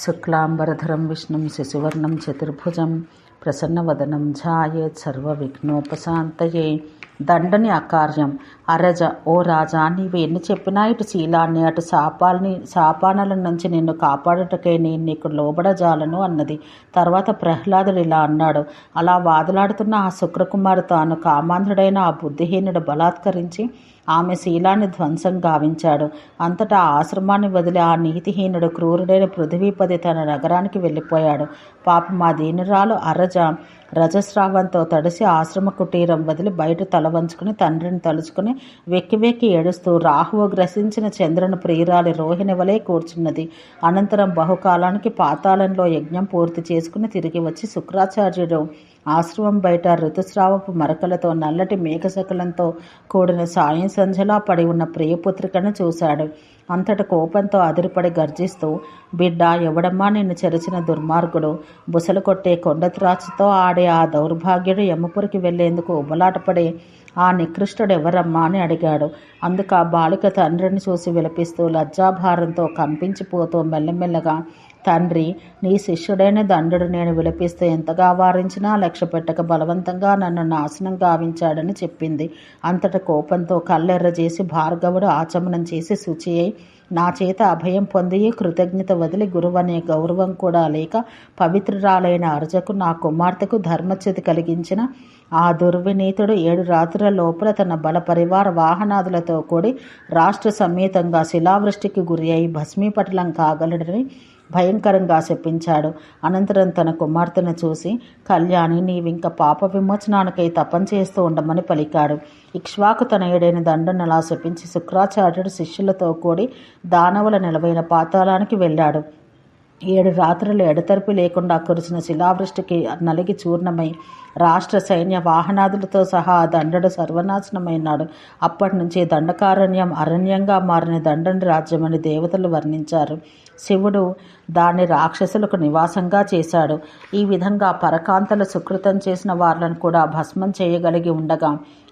శుక్లాంబరధరం విష్ణుం శశివర్ణం చతుర్భుజం ప్రసన్నవదనం ధ్యాయేత్ సర్వవిఘ్నోపశాంతయే. దండని అకార్యం. అరజ, ఓ రాజా, నీవు ఎన్ని చెప్పినా ఇటు శీలాన్ని అటు శాపానల నుంచి నిన్ను కాపాడుటకే నేను నీకు లోబడజాలను అన్నది. తర్వాత ప్రహ్లాదుడు ఇలా అన్నాడు. అలా వాదులాడుతున్న ఆ శుక్రకుమారు తాను కామాంధుడైన ఆ బుద్ధిహీనుడు బలాత్కరించి ఆమె శీలాన్ని ధ్వంసం గావించాడు. అంతటా ఆశ్రమాన్ని వదిలి ఆ నీతిహీనుడు క్రూరుడైన పృథివీపతి తన నగరానికి వెళ్ళిపోయాడు. పాపం ఆ దీనురాలు అరజ రజస్రావంతో తడిసి ఆశ్రమ కుటీరం వదిలి బయట తల వంచుకుని తండ్రిని తలుచుకుని వెక్కి వెక్కి ఏడుస్తూ రాహువు గ్రసించిన చంద్రుని ప్రియురాలి రోహిణి వలె కూర్చున్నది. అనంతరం బహుకాలానికి పాతాళంలో యజ్ఞం పూర్తి చేసుకుని తిరిగి వచ్చి శుక్రాచార్యుడు ఆశ్రమం బయట ఋతుస్రావపు మరకలతో నల్లటి మేఘశకలంతో కూడిన సాయం సంధ్యలా పడి ఉన్న ప్రియపుత్రికను చూశాడు. అంతట కోపంతో అదిరిపడి గర్జిస్తూ, బిడ్డ, ఎవడమ్మా నిన్ను చెరిచిన దుర్మార్గుడు? బుసలు కొట్టే కొండత్రాచుతో ఆడే ఆ దౌర్భాగ్యుడు యమపురికి వెళ్లేందుకు ఉబలాటపడే ఆ నికృష్టుడు ఎవరమ్మా అని అడిగాడు. అందుకు ఆ బాలిక తండ్రిని చూసి విలపిస్తూ లజ్జాభారంతో కంపించిపోతూ మెల్లమెల్లగా, తండ్రి, నీ శిష్యుడైన దండుడు నేను విలపిస్తే ఎంతగా వారించినా లక్ష్య పెట్టక బలవంతంగా నన్ను నాశనం గావించాడని చెప్పింది. అంతట కోపంతో కళ్ళెర్రజేసి భార్గవుడు ఆచమనం చేసి శుచి అయి నా చేత అభయం పొంది కృతజ్ఞత వదిలి గురువనే గౌరవం కూడా లేక పవిత్రురాలైన అర్జకు నా కుమార్తెకు ధర్మచ్యుతి కలిగించిన ఆ దుర్వినీతుడు 7 రాత్రుల లోపల తన బల పరివార వాహనాదులతో కూడి రాష్ట్ర సమేతంగా శిలావృష్టికి గురి అయి భస్మీపటలం కాగలడని భయంకరంగా శపించాడు. అనంతరం తన కుమార్తెను చూసి, కళ్యాణి, నీవింక పాప విమోచనానికై తపం చేస్తూ ఉండమని పలికాడు. ఇక్ష్వాకు తనయుడైన దండను అలా శపించి శుక్రాచార్యుడు శిష్యులతో కూడి దానవుల నిలవైన పాతాళానికి వెళ్ళాడు. 7 రాత్రులు ఎడతెరిపి లేకుండా కురిసిన శిలావృష్టికి నలిగి చూర్ణమై రాష్ట్ర సైన్య వాహనాదులతో సహా దండడు సర్వనాశనమైనాడు. అప్పటి నుంచి దండకారణ్యం అరణ్యంగా మారిన దండని రాజ్యమని దేవతలు వర్ణించారు. శివుడు దాన్ని రాక్షసులకు నివాసంగా చేశాడు. ఈ విధంగా పరకాంతలు సుకృతం చేసిన వాళ్లను కూడా భస్మం చేయగలిగి ఉండగా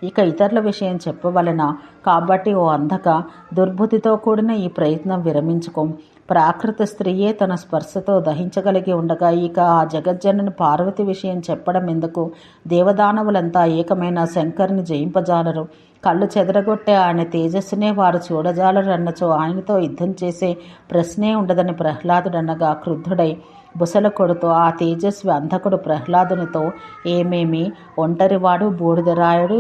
ఇక ఇతరుల విషయం చెప్పవలెనా? కాబట్టి ఓ అంధక, దుర్బుద్ధితో కూడిన ఈ ప్రయత్నం విరమించుకో. ప్రాకృత స్త్రీయే తన స్పర్శతో దహించగలిగి ఉండగా ఇక ఆ జగజ్జనని పార్వతి విషయం చెప్పడం ఎందుకు? దేవదానవులంతా ఏకమైన శంకర్ని జయింపజాలరు. కళ్ళు చెదరగొట్టే ఆయన తేజస్సునే వారు చూడజాలరు అన్నచో ఆయనతో యుద్ధం చేసే ప్రశ్నే ఉండదని ప్రహ్లాదుడనగా క్రుద్ధుడై బుసల కొడుతూ ఆ తేజస్వి అంధకుడు ప్రహ్లాదునితో, ఏమేమి, ఒంటరివాడు, బూడిదరాయుడు,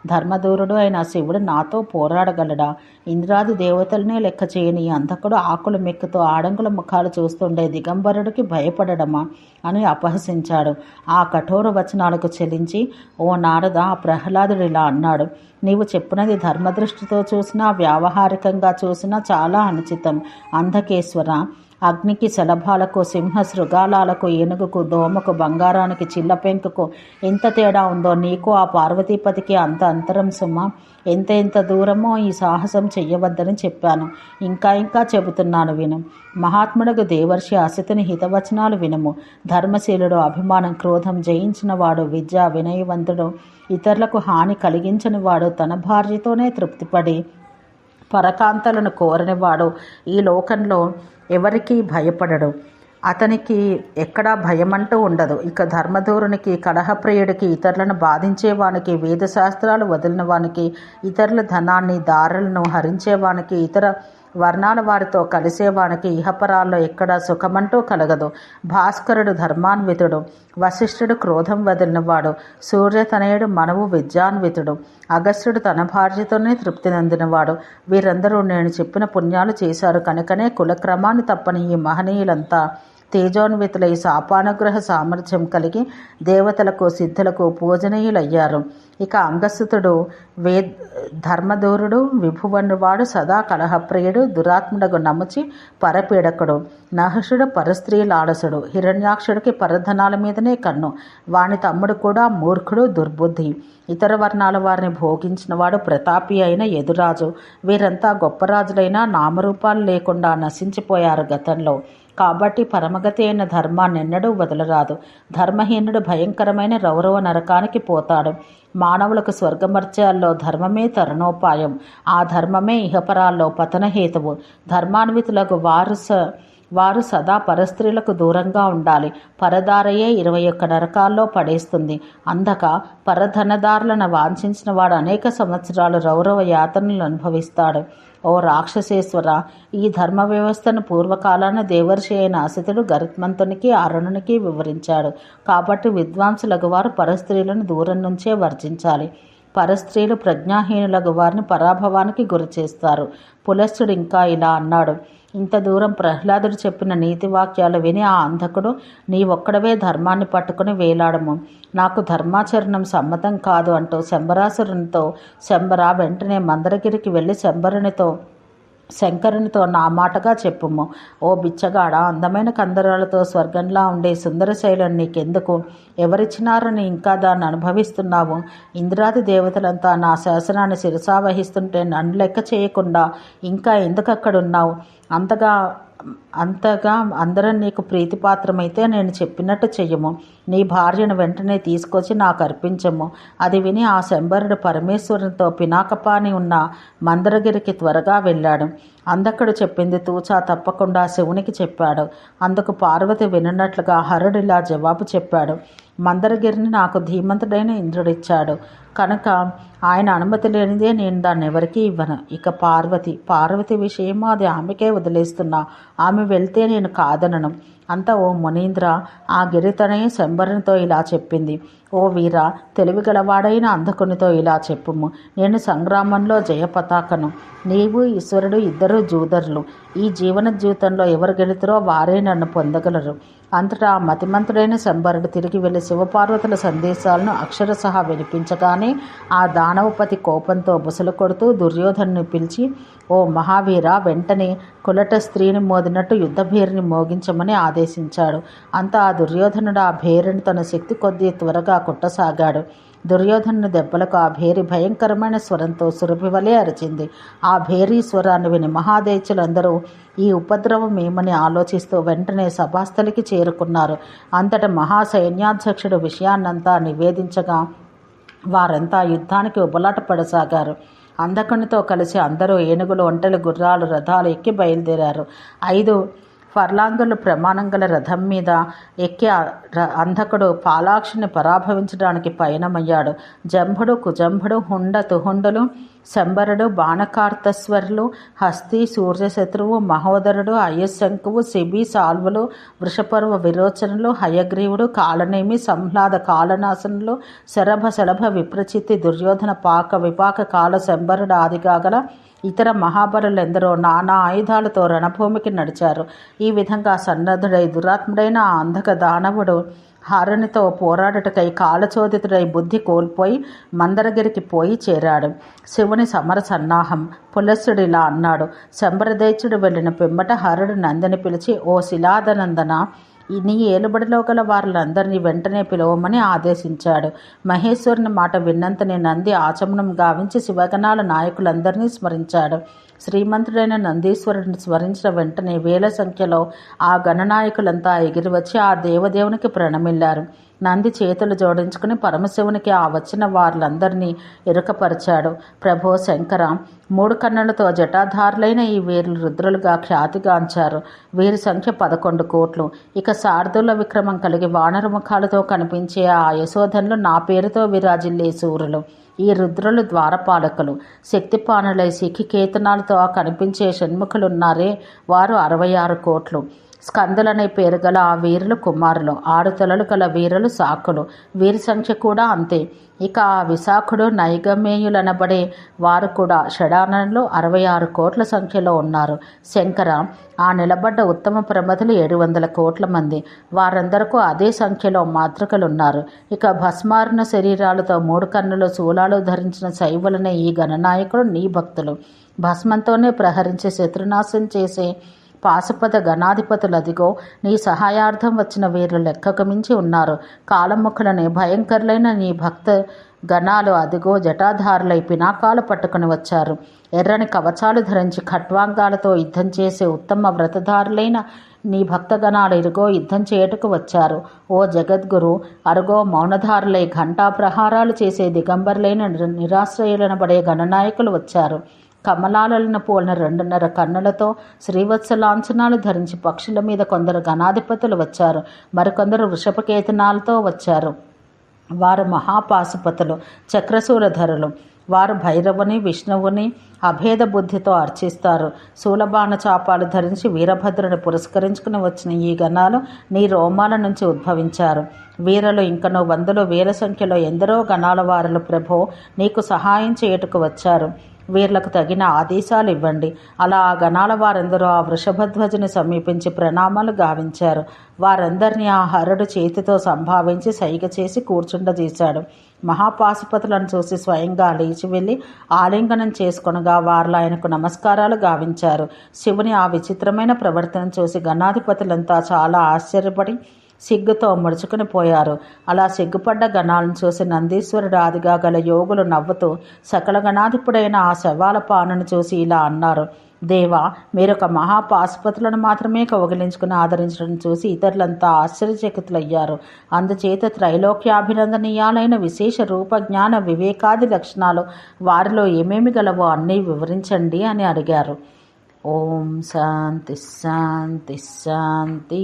ధర్మదూరుడు అయిన శివుడు నాతో పోరాడగలడా? ఇంద్రాది దేవతలనే లెక్క చేయని అంధకుడు ఆకులు మెక్కుతూ ఆడంగుల ముఖాలు చూస్తుండే దిగంబరుడికి భయపడడమా అని అపహసించాడు. ఆ కఠోర వచనాలకు చెలించి, ఓ నారద, ఆ ప్రహ్లాదుడు ఇలా అన్నాడు. నీవు చెప్పినది ధర్మదృష్టితో చూసినా వ్యావహారికంగా చూసినా చాలా అనుచితం. అంధకేశ్వర, అగ్నికి, శలభాలకు, సింహ శృగాలాలకు, ఏనుగుకు, దోమకు, బంగారానికి, చిల్లపెంకుకు ఎంత తేడా ఉందో నీకు ఆ పార్వతీపతికి అంత అంతరం సుమా. ఎంత దూరమో ఈ సాహసం చెయ్యవద్దని చెప్పాను. ఇంకా చెబుతున్నాను విను. మహాత్ముడకు దేవర్షి అసితుని హితవచనాలు వినుము. ధర్మశీలుడు, అభిమానం క్రోధం జయించిన వాడు, విద్యా వినయవంతుడు, ఇతరులకు హాని కలిగించని వాడు, తన భార్యతోనే తృప్తిపడి పరకాంతలను కోరనివాడు ఈ లోకంలో ఎవరికీ భయపడడు. అతనికి ఎక్కడా భయమంటూ ఉండదు. ఇక ధర్మదూరునికి, కలహప్రియుడికి, ఇతరులను బాధించేవానికి, వేదశాస్త్రాలు వదిలిన వానికి, ఇతరుల ధనాన్ని దారులను హరించేవానికి, ఇతర వర్ణాల వారితో కలిసేవానికి ఇహపరాల్లో ఎక్కడా సుఖమంటూ కలగదు. భాస్కరుడు ధర్మాన్వితుడు, వశిష్ఠుడు క్రోధం వదిలినవాడు, సూర్యతనయుడు మనువు విద్యాన్వితుడు, అగస్త్యుడు తన భార్యతోనే తృప్తి నందినవాడు. వీరందరూ నేను చెప్పిన పుణ్యాలు చేశారు కనుకనే కులక్రమాన్ని తప్పని ఈ మహనీయులంతా తేజోన్వితులై శాపానుగ్రహ సామర్థ్యం కలిగి దేవతలకు, సిద్ధులకు పూజనీయులయ్యారు. ఇక అంగసుతుడు ధర్మదూరుడు, విభువనువాడు, సదా కలహప్రియుడు, దురాత్ముడగు నముచి పరపీడకుడు. నహుషుడు పరస్త్రీలాలసుడు, హిరణ్యాక్షుడికి పరధనాల మీదనే కన్ను. వాని తమ్ముడు కూడా మూర్ఖుడు, దుర్బుద్ధి. ఇతర వర్ణాల వారిని భోగించినవాడు ప్రతాపి అయిన యదురాజు. వీరంతా గొప్పరాజులైనా నామరూపాలు లేకుండా నశించిపోయారు గతంలో. కాబట్టి పరమగతి అయిన ధర్మాన్ని ఎన్నడూ వదలరాదు. ధర్మహీనుడు భయంకరమైన రౌరవ నరకానికి పోతాడు. మానవులకు స్వర్గమర్త్యాల్లో ధర్మమే తరుణోపాయం. ఆ ధర్మమే ఇహపరాల్లో పతనహేతువు. ధర్మాన్వితులకు వారు సదా పరస్త్రీలకు దూరంగా ఉండాలి. పరదారయే 21 నరకాల్లో పడేస్తుంది. అందక పరధనదారులను వాంఛించిన వాడు అనేక సంవత్సరాలు రౌరవ యాతనలు అనుభవిస్తాడు. ఓ రాక్షసేశ్వర, ఈ ధర్మ వ్యవస్థను పూర్వకాలాన దేవర్షి అయిన అసితుడు గరుత్మంతునికి అరుణునికి వివరించాడు. కాబట్టి విద్వాంసులకు వారు పరస్త్రీలను దూరం నుంచే వర్జించాలి. పరస్త్రీలు ప్రజ్ఞాహీనులకు వారిని పరాభవానికి గురి చేస్తారు. పులస్త్యుడు ఇంకా ఇలా అన్నాడు. ఇంత దూరం ప్రహ్లాదుడు చెప్పిన నీతి వాక్యాలు విని ఆ అంధకుడు, నీవొక్కడవే ధర్మాన్ని పట్టుకుని వేలాడము, నాకు ధర్మాచరణం సమ్మతం కాదు అంటూ శంబరాసురునితో, శంబర వెంటనే మందరగిరికి వెళ్ళి శంకరునితో నా మాటగా చెప్పుము. ఓ బిచ్చగాడ, అందమైన కందరాలతో స్వర్గంలా ఉండే సుందర శైలం నీకెందుకు? ఎవరిచ్చినారని ఇంకా దాన్ని అనుభవిస్తున్నావు? ఇంద్రాది దేవతలంతా నా శాసనాన్ని శిరసావహిస్తుంటే నన్ను లెక్క చేయకుండా ఇంకా ఎందుకు అక్కడున్నావు? అంతగా అందరం నీకు ప్రీతిపాత్రమైతే నేను చెప్పినట్టు చెయ్యము. నీ భార్యను వెంటనే తీసుకొచ్చి నాకు అర్పించము. అది విని ఆ శంబరుడు పరమేశ్వరునితో పినాకపాని ఉన్న మందరగిరికి త్వరగా వెళ్ళాడు. అందక్కడు చెప్పింది తూచా తప్పకుండా శివునికి చెప్పాడు. అందుకు పార్వతి విననట్లుగా హరుడిలా జవాబు చెప్పాడు. మందరగిరిని నాకు ధీమంతుడైన ఇంద్రుడిచ్చాడు కనుక ఆయన అనుమతి లేనిదే నేను దాన్ని ఎవరికీ ఇవ్వను. ఇక పార్వతి విషయమో అది ఆమెకే వదిలేస్తున్నా. ఆమె వెళ్తే నేను కాదనను. అంతా ఓ మునీంద్ర, ఆ గిరితనే శంబరునితో ఇలా చెప్పింది. ఓ వీర, తెలివిగలవాడైన అంధకునితో ఇలా చెప్పుము. నేను సంగ్రామంలో జయపతాకను. నీవు ఈశ్వరుడు ఇద్దరు జూదరులు. ఈ జీవన జీవితంలో ఎవరు గెలుతురో వారే నన్ను పొందగలరు. అంతటా మతిమంతుడైన శంబరుడు తిరిగి వెళ్ళి శివపార్వతుల సందేశాలను అక్షరసహ వినిపించగానే ఆ దానవపతి కోపంతో బుసలు కొడుతూ దుర్యోధను పిలిచి, ఓ మహావీర, వెంటనే కులట స్త్రీని మోదినట్టు యుద్ధభేరిని మోగించమని ఆదేశించాడు. అంతా ఆ దుర్యోధనుడు ఆ భేరిని తన శక్తి కొద్దీ త్వరగా కుట్టసాగాడు. దుర్యోధను దెబ్బలకు ఆ భేరి భయంకరమైన స్వరంతో సురభివలే అరిచింది. ఆ భేరీ స్వరాన్ని విని మహాదేచులందరూ ఈ ఉపద్రవం ఏమని ఆలోచిస్తూ వెంటనే సభాస్థలికి చేరుకున్నారు. అంతటా మహాసైన్యాధ్యక్షుడు విషయాన్నంతా నివేదించగా వారంతా యుద్ధానికి ఉబలాట పడసాగారు. అందకునితో కలిసి అందరూ ఏనుగులు, ఒంటెలు, గుర్రాలు, రథాలు ఎక్కి బయలుదేరారు. 5 ఫర్లాంగులు ప్రమాణం గల రథం మీద ఎక్కి అంధకుడు పాలాక్షిని పరాభవించడానికి పయనమయ్యాడు. జంభుడు, కుజంభుడు, హుండ, తుహుండులు, శంబరుడు, బాణకార్తస్వరులు, హస్తి, సూర్యశత్రువు, మహోదరుడు, అయశంకువు, శిబి, సాల్వులు, వృషపర్వ విరోచనులు, హయగ్రీవుడు, కాలనేమి, సంహ్లాద, కాలనాశనులు, శరభ విప్రచిత్తి, దుర్యోధన, పాక విపాక, కాల శంబరుడు ఆదిగాగల ఇతర మహాబలులెందరో నానా ఆయుధాలతో రణభూమికి నడిచారు. ఈ విధంగా సన్నద్ధుడై దురాత్ముడైన ఆ అంధక దానవుడు హరునితో పోరాడుటకై కాలచోదితుడై బుద్ధి కోల్పోయి మందరగిరికి పోయి చేరాడు. శివుని సమర సన్నాహం. పులస్సుడిలా అన్నాడు. శంబరదేచుడు వెళ్ళిన పిమ్మట హరుడు నందిని పిలిచి, ఓ శిలాదనందన, నీ ఏలుబడిలో గల వారులందరినీ వెంటనే పిలవమని ఆదేశించాడు. మహేశ్వరుని మాట విన్నంతనే నంది ఆచమనం గావించి శివగణాల నాయకులందరినీ స్మరించాడు. శ్రీమంతుడైన నందీశ్వరుడిని స్మరించిన వెంటనే వేల సంఖ్యలో ఆ గణనాయకులంతా ఎగిరివచ్చి ఆ దేవదేవునికి ప్రణమిల్లారు. నంది చేతులు జోడించుకుని పరమశివునికి ఆ వచ్చిన వారులందరినీ ఇరుకపరిచాడు. ప్రభో శంకర, 3 కన్నులతో జటాధారులైన ఈ వీరులు రుద్రులుగా ఖ్యాతిగాంచారు. వీరి సంఖ్య 11 కోట్లు. ఇక శార్దూల విక్రమం కలిగి వానరముఖాలతో కనిపించే ఆ యశోధనులు నా పేరుతో విరాజిల్లే సూర్యులు. ఈ రుద్రులు ద్వారపాలకులు. శక్తిపానులై శిఖికేతనాలతో కనిపించే షణ్ముఖులున్నారే, వారు 66 కోట్లు. స్కందులనే పేరు గల ఆ వీరులు కుమారులు. 6 తలలు గల వీరులు శాఖలు. వీరి సంఖ్య కూడా అంతే. ఇక ఆ విశాఖుడు, నైగమేయులనబడే వారు కూడా షడాననులు 66 కోట్ల సంఖ్యలో ఉన్నారు. శంకర, ఆ నిలబడ్డ ఉత్తమ ప్రమథులు 700 కోట్ల మంది. వారందరికీ అదే సంఖ్యలో మాతృకలున్నారు. ఇక భస్మారుణ శరీరాలతో 3 కన్నులు, శూలాలు ధరించిన శైవులనే ఈ గణనాయకుడు నీ భక్తులు. భస్మంతోనే ప్రహరించి శత్రునాశం చేసే పాశుపత గణాధిపతులదిగో నీ సహాయార్థం వచ్చిన వీరు లెక్కకు మించి ఉన్నారు. కాలముఖులని భయంకరులైన నీ గణాలు అదిగో జటాధారులై పినాకాలు పట్టుకుని వచ్చారు. ఎర్రని కవచాలు ధరించి ఖట్వాంగాలతో యుద్ధం చేసే ఉత్తమ వ్రతధారులైన నీ భక్తగణాలు ఇరుగో యుద్ధం చేయుటకు వచ్చారు. ఓ జగద్గురు, అరుగో మౌనధారులై ఘంటా ప్రహారాలు చేసే దిగంబరులైన నిరాశ్రయులనబడే గణనాయకులు వచ్చారు. కమలాలను పోలిన 2.5 కన్నులతో శ్రీవత్స లాంఛనాలు ధరించి పక్షుల మీద కొందరు గణాధిపతులు వచ్చారు. మరికొందరు వృషభకేతనాలతో వచ్చారు. వారు మహాపాశుపతులు, చక్రశూలధరులు. వారు భైరవుని విష్ణువుని అభేద బుద్ధితో అర్చిస్తారు. శూలబాణ చాపాలు ధరించి వీరభద్రుని పురస్కరించుకుని వచ్చిన ఈ గణాలు నీ రోమాల నుంచి ఉద్భవించారు. వీరలు ఇంకనూ 100 వేల సంఖ్యలో ఎందరో గణాల వారులు ప్రభో నీకు సహాయం చేయుటకు వచ్చారు. వీర్లకు తగిన ఆదేశాలు ఇవ్వండి. అలా ఆ గణాల వారందరూ ఆ వృషభధ్వజుని సమీపించి ప్రణామాలు గావించారు. వారందరినీ ఆ హరుడు చేతితో సంభావించి సైగ చేసి కూర్చుండజేశాడు. మహాపాశుపతులను చూసి స్వయంగా లేచి వెళ్ళి ఆలింగనం చేసుకొనగా వారిలో ఆయనకు నమస్కారాలు గావించారు. శివుని ఆ విచిత్రమైన ప్రవర్తన చూసి గణాధిపతులంతా చాలా ఆశ్చర్యపడి సిగ్గుతో ముడుచుకుని పోయారు. అలా సిగ్గుపడ్డ గణాలను చూసి నందీశ్వరుడు ఆదిగా గల యోగులు నవ్వుతూ సకల గణాధిపుడైన ఆ శవాల పానును చూసి ఇలా అన్నారు: దేవా, మీరొక మహాపాశుపతులను మాత్రమే కౌగిలించుకుని ఆదరించడం చూసి ఇతరులంతా ఆశ్చర్యచకితులయ్యారు. అందుచేత త్రైలోక్యాభినందనీయాలైన విశేష రూప జ్ఞాన వివేకాది లక్షణాలు వారిలో ఏమేమి గలవో అన్నీ వివరించండి అని అడిగారు. ఓం శాంతి శాంతి శాంతి.